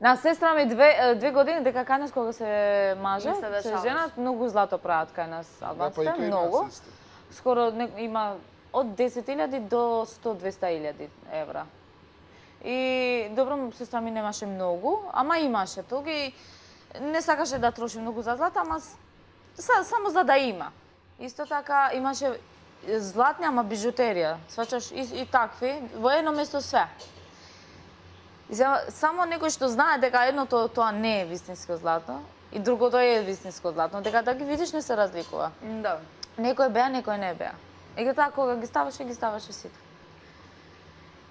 На сестра ми 2 години дека кај нас кога се маже, Не се дешаваш. се женат, многу злато прават кај нас албанците, многу. Скоро има од 10.000 до 100-200.000 евра. И добро, сестра ми немаше многу, ама имаше тога и не сакаше да троши многу за злато, ама само за да има. Исто така имаше златни, ама бижутерија, сваќаш и такви, во едно место све. И само некој што знае дека едното тоа не е вистинско злато и другото е вистинско злато, дека да ги видиш не се разликува. Да. Некој беа, некој не беа. И така кога ги ставаше сите.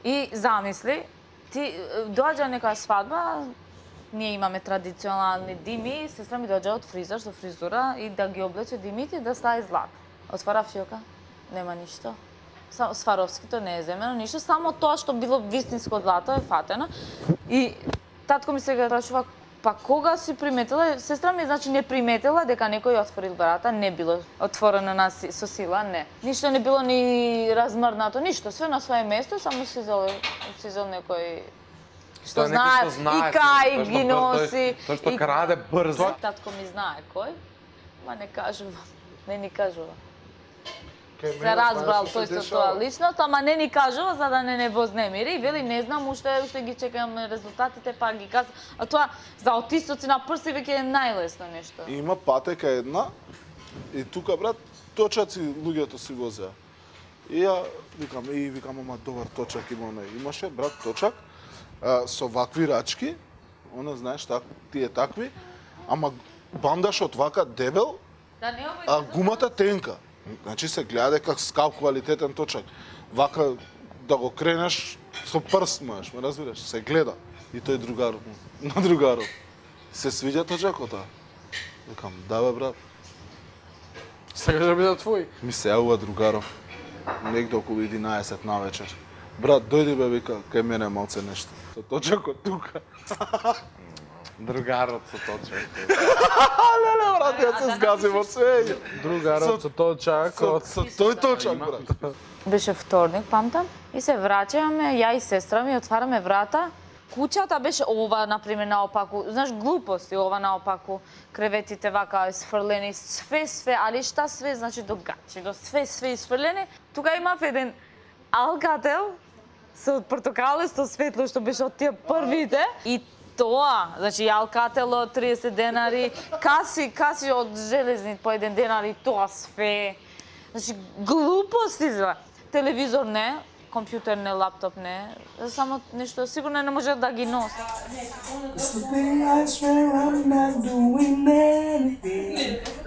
И замисли, ти доаѓа нека свадба, ние имаме традиционални дими, сестра ми доаѓа од фризер со фризура и да ги облече димите да стави злат. Отвара фиока, нема ништо. Сваровскито не е земено ништо, само тоа што било вистинско злато е фатено. И татко ми сега прашува, па кога си приметила? Сестра ми значи не приметила дека некој отворил врата, не било отворено со сила, не. Ништо не било ни размрнато, ништо, све на свое место, само си зел некој што знае и кај ги носи. Тоа што краде брзо. Татко ми знае кој, ма не кажува, не ни кажува. Се Се разбрал тој со тоа личност, ама не ни кажува за да не вознемири и вели не знам уште ги чекам резултатите, па ги каза. А тоа за отистоци на прси веќе е најлесно нешто. Има патека една и тука брат точаци луѓето си возеа. И ја викам ама добар точак има оној. Имаше брат точак со вакви рачки, она знаеш тие такви, ама бандашот вака дебел, Да не а гумата тенка. Значи се гледа дека скап квалитетен точак. Вака да го кренеш со прст можеш, ме разбираш? Се гледа. И тој другарот на другарот. Се свиѓа точакот, Викам, да бе брат. Сакаш да биде твој? Ми се јавува другаров. Негде околу 11 на вечер. Брат, дојди бе, вика, кај мене малце нешто. Со точакот тука. Другарот со точак. Леле, брат, ја се згази во све. Другарот со точак. Со тој точак, брат. Беше вторник, памтам, и се враќаме, ја и сестра ми, отвараме врата. Куќата беше ова, например, наопаку, знаеш, глупости, ова наопаку, креветите вака сфрлени, све, али шта све, значи до гачи, до све изфрлени. Тука имав еден алкател со портокалесто светло, што беше од тие првите. И тоа, значи алкатело 30 денари, каси од железни по 1 денар и тоа све. Значи, глупости за телевизор не, компјутер не, лаптоп не, само нешто сигурно не може да ги носи.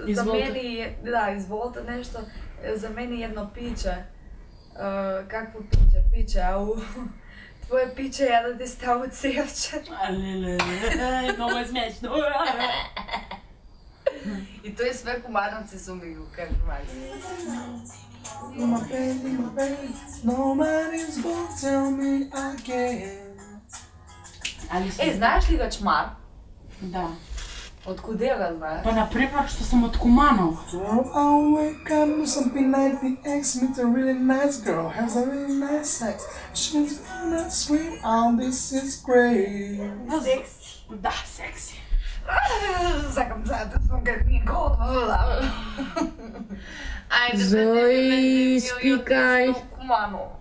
За мене, да, изволите нешто, за мене едно пиче. Какво пиче? Пиче, ау. Твое пиче ја да ти стави цевче. Леле, много е смешно. И тој све кумановци су ми го кажували. Знаеш ли го чмар? Да. Од куде го знаеш? Па например што сум од Куманово. I'll wake up with something like the ex meets a really nice girl, has a really nice sex. She's gonna scream, oh this is great. Секси. Да, секси. Сакам да сум кај ми голова. Ајде, Зои, спикај. Куманово.